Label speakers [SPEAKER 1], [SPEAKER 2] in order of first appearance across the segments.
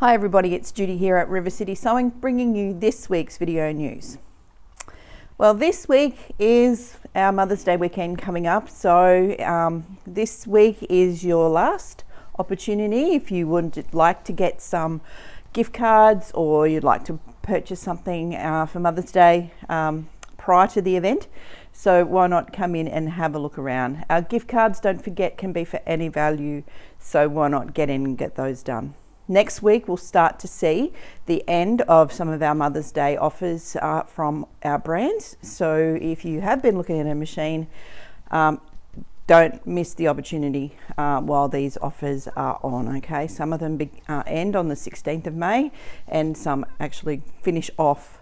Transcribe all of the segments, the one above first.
[SPEAKER 1] Hi everybody, it's Judy here at River City Sewing, bringing you this week's video news. Well, this week is our Mother's Day weekend coming up, so this week is your last opportunity if you would like to get some gift cards or you'd like to purchase something for Mother's Day prior to the event. So why not come in and have a look around. Our gift cards, don't forget, can be for any value, so why not get in and get those done. Next week, we'll start to see the end of some of our Mother's Day offers from our brands. So if you have been looking at a machine, don't miss the opportunity while these offers are on, okay? Some of them end on the 16th of May and some actually finish off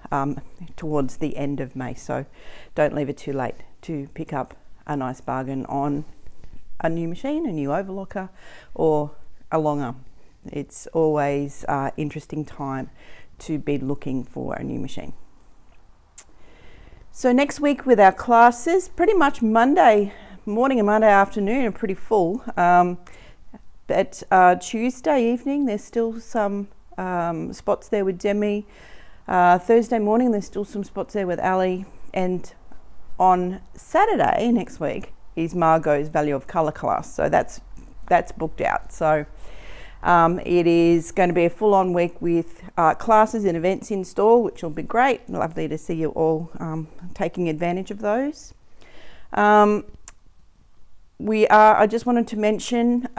[SPEAKER 1] towards the end of May. So don't leave it too late to pick up a nice bargain on a new machine, a new overlocker, or a long arm. It's always an interesting time to be looking for a new machine. So next week with our classes, pretty much Monday morning and Monday afternoon are pretty full. But Tuesday evening, there's still some spots there with Demi. Thursday morning, there's still some spots there with Ali. And on Saturday next week is Margot's Value of Colour class. So that's booked out. So it is going to be a full-on week with classes and events in store, which will be great. Lovely to see you all taking advantage of those. I just wanted to mention,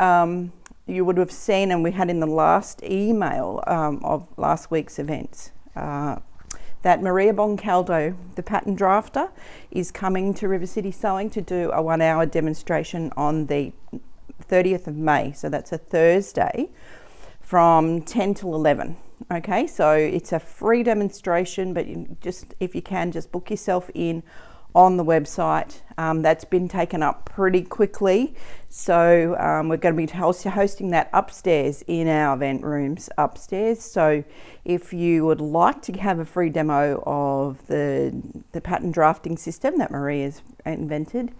[SPEAKER 1] you would have seen, and we had in the last email of last week's events, that Maria Boncaldo, the pattern drafter, is coming to River City Sewing to do a 1-hour demonstration on the 30th of May, so that's a Thursday from 10 till 11. Okay, so it's a free demonstration, but if you can, just book yourself in on the website. That's been taken up pretty quickly, so we're going to be hosting that upstairs in our event rooms upstairs. So if you would like to have a free demo of the pattern drafting system that Maria's invented,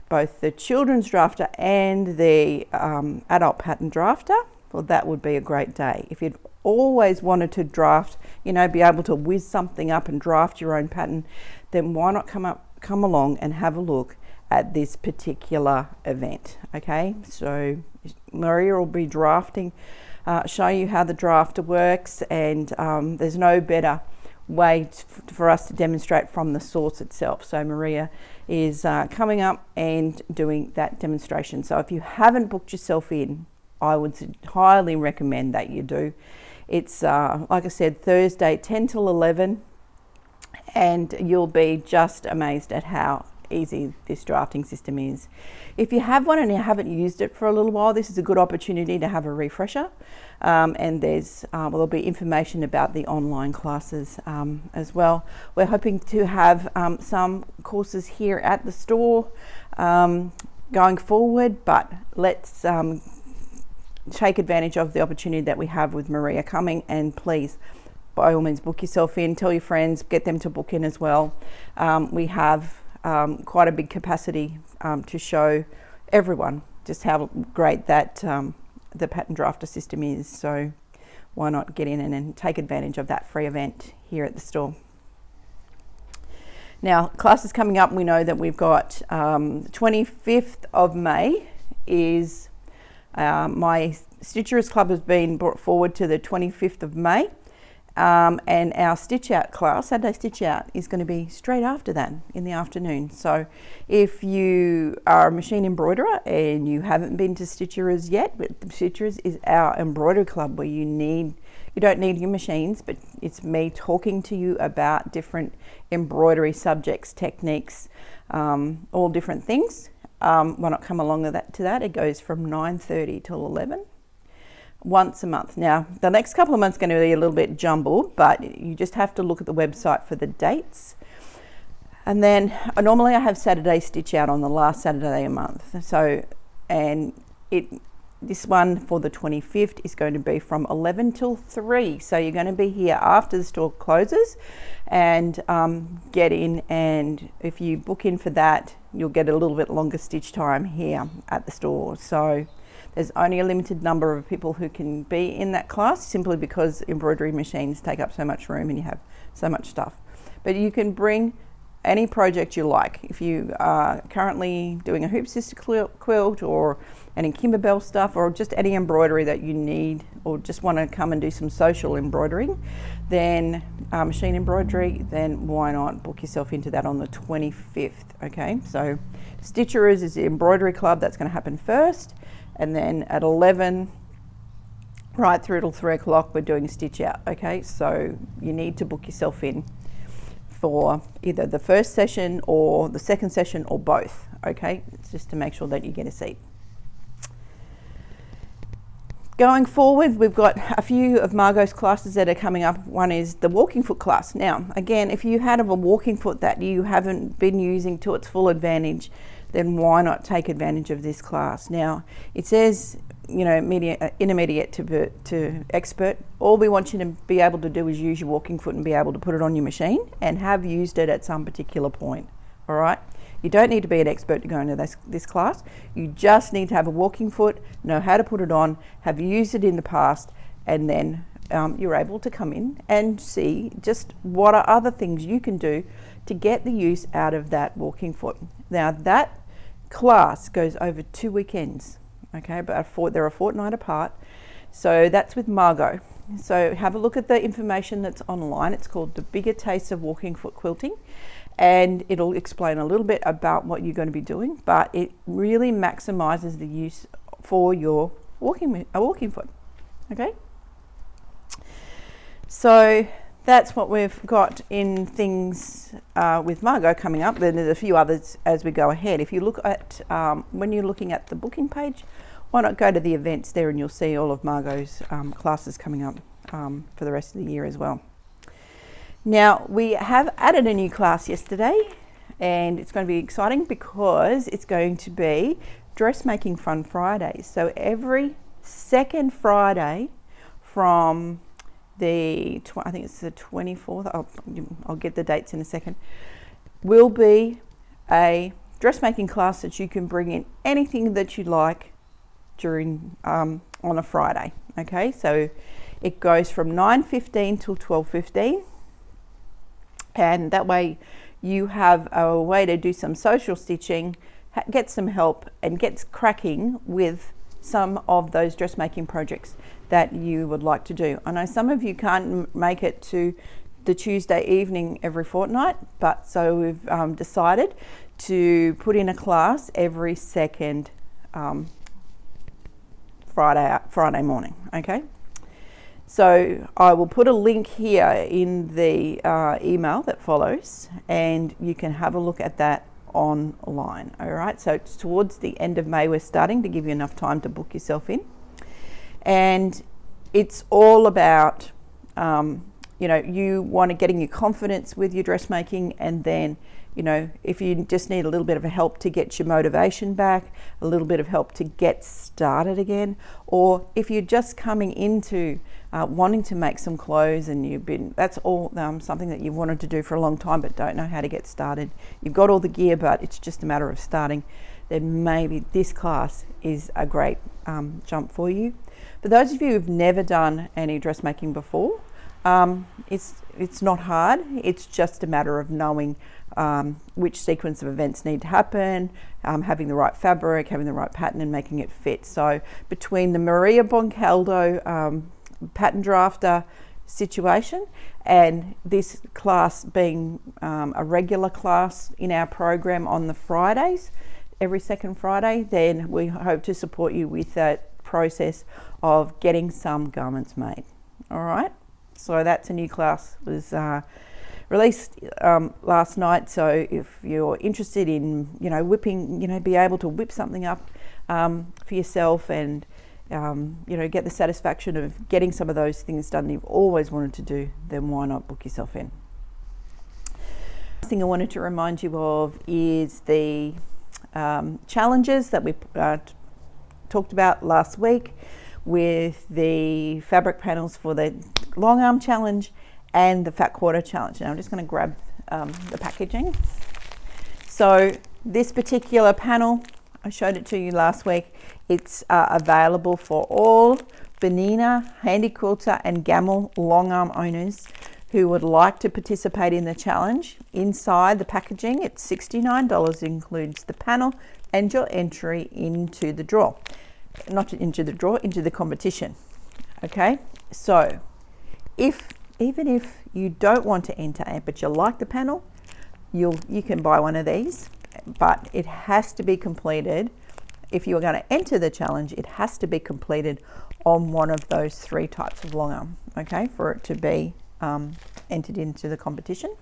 [SPEAKER 1] both the children's drafter and the adult pattern drafter, well, that would be a great day. If you'd always wanted to draft, be able to whiz something up and draft your own pattern, then why not come along and have a look at this particular event, okay? So Maria will be drafting, show you how the drafter works, and there's no better way for us to demonstrate from the source itself. So Maria is coming up and doing that demonstration. So if you haven't booked yourself in, I would highly recommend that you do. It's like I said, Thursday 10 till 11, and you'll be just amazed at how easy this drafting system is. If you have one and you haven't used it for a little while, this is a good opportunity to have a refresher, and there'll be information about the online classes as well. We're hoping to have some courses here at the store going forward, but let's take advantage of the opportunity that we have with Maria coming, and please, by all means, book yourself in, tell your friends, get them to book in as well. We have quite a big capacity to show everyone just how great that the pattern drafter system is. So why not get in and take advantage of that free event here at the store. Now, classes coming up, we know that we've got 25th of May is my Stitcherers Club has been brought forward to the 25th of May. And our Stitch Out class, Saturday Stitch Out, is going to be straight after that in the afternoon. So if you are a machine embroiderer and you haven't been to Stitcherers yet, but Stitcherers is our embroidery club where you don't need your machines, but it's me talking to you about different embroidery subjects, techniques, all different things. Why not come along to that? It goes from 9:30 till 11. Once a month. Now, the next couple of months are going to be a little bit jumbled, but you just have to look at the website for the dates. And then normally I have Saturday Stitch Out on the last Saturday a month. So, and this one for the 25th is going to be from 11 till 3. So you're going to be here after the store closes and get in, and if you book in for that, you'll get a little bit longer stitch time here at the store. So There's only a limited number of people who can be in that class, simply because embroidery machines take up so much room and you have so much stuff. But you can bring any project you like. If you are currently doing a Hoop Sister quilt or any Kimberbell stuff, or just any embroidery that you need, or just want to come and do some social embroidering, then machine embroidery, then why not book yourself into that on the 25th, okay? So Stitcherers is the embroidery club. That's going to happen first, and then at 11 right through till 3 o'clock we're doing Stitch Out, okay? So you need to book yourself in for either the first session or the second session or both, okay? It's just to make sure that you get a seat. Going forward, we've got a few of Margot's classes that are coming up. One is the walking foot class. Now, again, if you had a walking foot that you haven't been using to its full advantage, then why not take advantage of this class? Now, it says, you know, intermediate to expert. All we want you to be able to do is use your walking foot and be able to put it on your machine and have used it at some particular point, all right? You don't need to be an expert to go into this class. You just need to have a walking foot, know how to put it on, have used it in the past, and then you're able to come in and see just what are other things you can do to get the use out of that walking foot. Now, that class goes over 2 weekends, okay, but they're a fortnight apart. So that's with Margot. So have a look at the information that's online. It's called The Bigger Taste of Walking Foot Quilting, and it'll explain a little bit about what you're going to be doing, but it really maximizes the use for your walking foot, okay? So that's what we've got in things with Margot coming up. Then there's a few others as we go ahead. If you look at, when you're looking at the booking page, why not go to the events there and you'll see all of Margot's classes coming up for the rest of the year as well. Now, we have added a new class yesterday, and it's going to be exciting because it's going to be Dressmaking Fun Fridays. So every second Friday from I think it's the 24th, I'll get the dates in a second, will be a dressmaking class that you can bring in anything that you like during on a Friday, okay? So it goes from 9:15 till 12:15. And that way you have a way to do some social stitching, get some help, and get cracking with some of those dressmaking projects that you would like to do. I know some of you can't make it to the Tuesday evening every fortnight, but so we've decided to put in a class every second Friday morning, okay? So I will put a link here in the email that follows, and you can have a look at that online, all right? So it's towards the end of May we're starting, to give you enough time to book yourself in. And it's all about, you know, you want to getting your confidence with your dressmaking, and then, you know, if you just need a little bit of help to get your motivation back, a little bit of help to get started again, or if you're just coming into wanting to make some clothes and that's all something that you've wanted to do for a long time but don't know how to get started. You've got all the gear, but it's just a matter of starting. Then maybe this class is a great jump for you. For those of you who've never done any dressmaking before, it's not hard. It's just a matter of knowing which sequence of events need to happen, having the right fabric, having the right pattern, and making it fit. So between the Maria Boncaldo pattern drafter situation and this class being a regular class in our program on the Fridays, every second Friday, then we hope to support you with that process of getting some garments made. All right, so that's a new class, was released last night. So if you're interested in, you know, whipping, you know, be able to whip something up for yourself and you know, get the satisfaction of getting some of those things done you've always wanted to do, then why not book yourself in? The thing I wanted to remind you of is the challenges that we talked about last week, with the fabric panels for the long arm challenge and the fat quarter challenge. Now I'm just going to grab the packaging. So this particular panel I showed it to you last week. It's available for all Bernina, Handy Quilter and Gammill long arm owners who would like to participate in the challenge. Inside the packaging, it's $69, includes the panel and your entry into the draw. Not into the draw, into the competition. Okay, so even if you don't want to enter, but you like the panel, you can buy one of these, but it has to be completed. If you are going to enter the challenge, it has to be completed on one of those 3 types of long arm, okay, for it to be entered into the competition.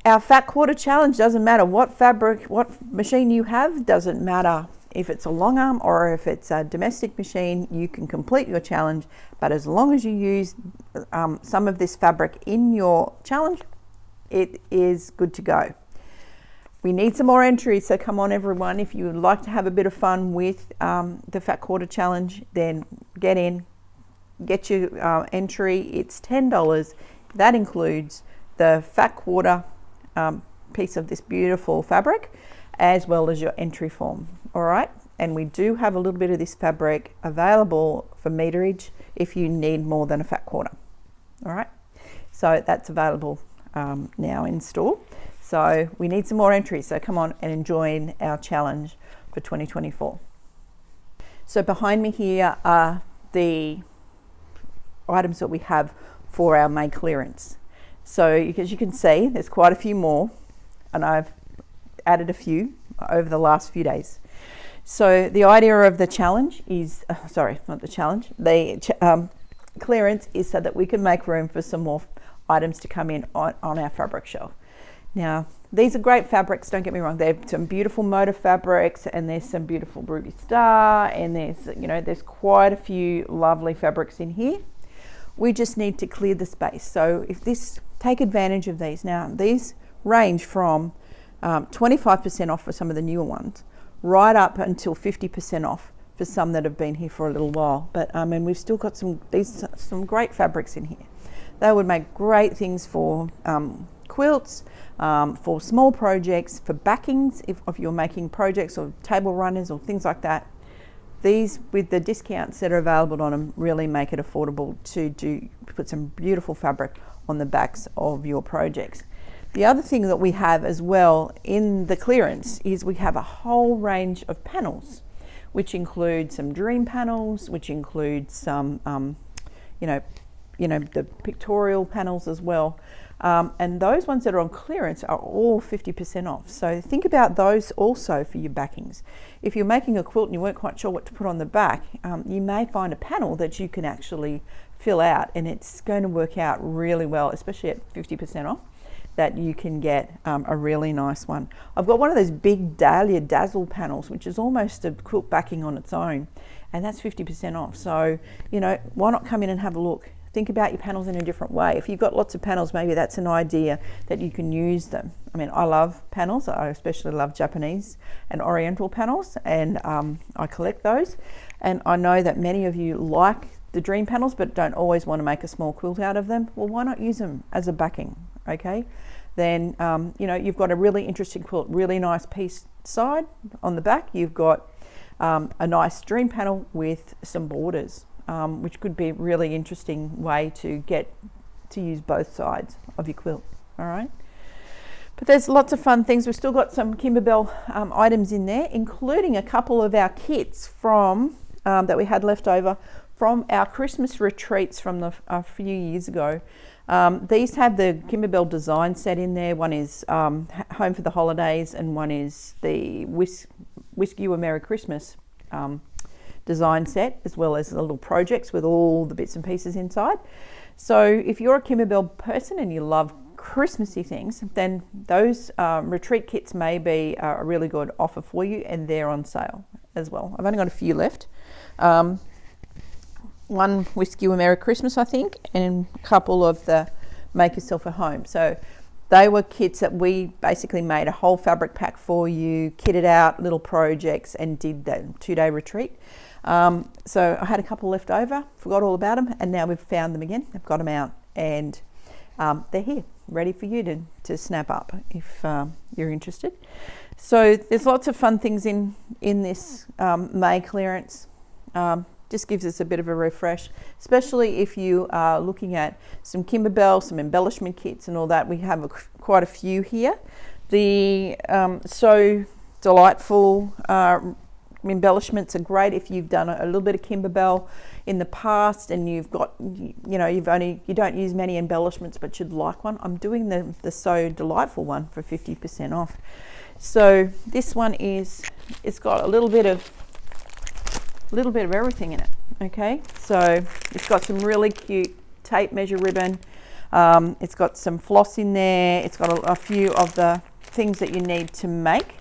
[SPEAKER 1] Our fat quarter challenge doesn't matter what fabric, what machine you have, doesn't matter if it's a long arm or if it's a domestic machine, you can complete your challenge, but as long as you use some of this fabric in your challenge, it is good to go. We need some more entries, so come on everyone. If you would like to have a bit of fun with the Fat Quarter Challenge, then get in, get your entry. It's $10. That includes the Fat Quarter piece of this beautiful fabric, as well as your entry form, all right? And we do have a little bit of this fabric available for meterage if you need more than a fat quarter, all right? So that's available now in store. So we need some more entries, so come on and join our challenge for 2024. So behind me here are the items that we have for our May clearance. So as you can see, there's quite a few more, and I've added a few over the last few days. So the idea of the challenge is, clearance is so that we can make room for some more items to come in on our fabric shelf. Now, these are great fabrics, don't get me wrong. They're some beautiful motor fabrics, and there's some beautiful Ruby Star, and there's quite a few lovely fabrics in here. We just need to clear the space. So take advantage of these. Now, these range from 25% off for some of the newer ones, right up until 50% off for some that have been here for a little while. But and we've still got some great fabrics in here. They would make great things for quilts, for small projects, for backings, if you're making projects or table runners or things like that. These, with the discounts that are available on them, really make it affordable to put some beautiful fabric on the backs of your projects. The other thing that we have as well in the clearance is we have a whole range of panels, which include some dream panels, which include some, the pictorial panels as well. And those ones that are on clearance are all 50% off. So think about those also for your backings. If you're making a quilt and you weren't quite sure what to put on the back, you may find a panel that you can actually fill out, and it's going to work out really well, especially at 50% off, that you can get a really nice one. I've got one of those big Dahlia Dazzle panels, which is almost a quilt backing on its own, and that's 50% off. So, why not come in and have a look? Think about your panels in a different way. If you've got lots of panels, maybe that's an idea that you can use them. I mean, I love panels. I especially love Japanese and Oriental panels, and I collect those. And I know that many of you like the dream panels, but don't always want to make a small quilt out of them. Well, why not use them as a backing, okay? Then, you've got a really interesting quilt, really nice piece side on the back. You've got a nice dream panel with some borders. Which could be a really interesting way to get to use both sides of your quilt, all right? But there's lots of fun things. We've still got some Kimberbell items in there, including a couple of our kits from that we had left over from our Christmas retreats from a few years ago. These have the Kimberbell design set in there. One is Home for the Holidays, and one is the Wish You a Merry Christmas design set, as well as the little projects with all the bits and pieces inside. So if you're a Kimberbell person and you love Christmassy things, then those retreat kits may be a really good offer for you, and they're on sale as well. I've only got a few left. One Wish You a Merry Christmas, I think, and a couple of the Make Yourself a Home. So they were kits that we basically made a whole fabric pack for you, kitted out little projects, and did that 2-day retreat. So I had a couple left over, forgot all about them, and now we've found them again. I've got them out, and they're here, ready for you to snap up if you're interested. So there's lots of fun things in this May clearance. Just gives us a bit of a refresh, especially if you are looking at some Kimberbell, some embellishment kits and all that. We have quite a few here. The So Delightful embellishments are great if you've done a little bit of Kimberbell in the past and you've got, you don't use many embellishments but you'd like one. I'm doing the So Delightful one for 50% off. So this one it's got a little bit of everything in it. Okay, so it's got some really cute tape measure ribbon. It's got some floss in there. It's got a few of the things that you need to make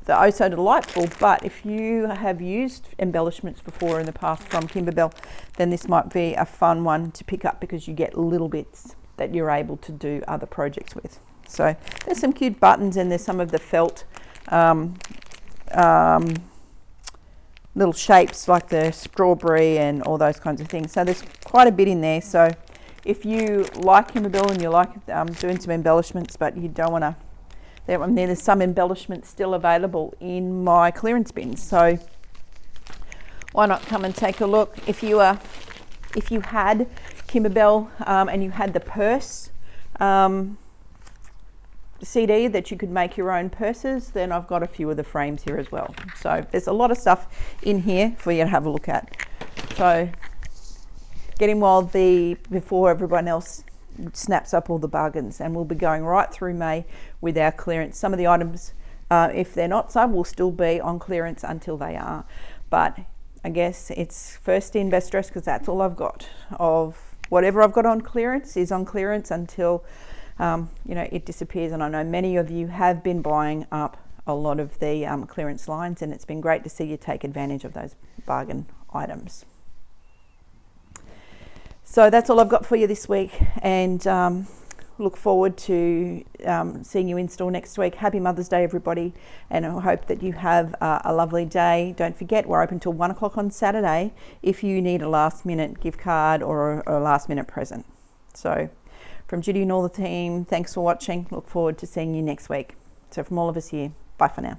[SPEAKER 1] the Oh So Delightful. But if you have used embellishments before in the past from Kimberbell, then this might be a fun one to pick up because you get little bits that you're able to do other projects with. So there's some cute buttons and there's some of the felt little shapes like the strawberry and all those kinds of things. So there's quite a bit in there. So if you like Kimberbell and you like doing some embellishments but you don't want to, there's some embellishments still available in my clearance bins. So why not come and take a look? If you had Kimberbell and you had the purse CD that you could make your own purses, then I've got a few of the frames here as well. So there's a lot of stuff in here for you to have a look at. So get in while before everyone else snaps up all the bargains, and we'll be going right through May with our clearance. Some of the items, if they're not so, will still be on clearance until they are. But I guess it's first in, best dressed, because that's all I've got. Of whatever I've got on clearance is on clearance until it disappears. And I know many of you have been buying up a lot of the clearance lines, and it's been great to see you take advantage of those bargain items. So that's all I've got for you this week, and look forward to seeing you in store next week. Happy Mother's Day, everybody, and I hope that you have a lovely day. Don't forget, we're open till 1 o'clock on Saturday if you need a last minute gift card or a last minute present. So from Judy and all the team, thanks for watching. Look forward to seeing you next week. So from all of us here, bye for now.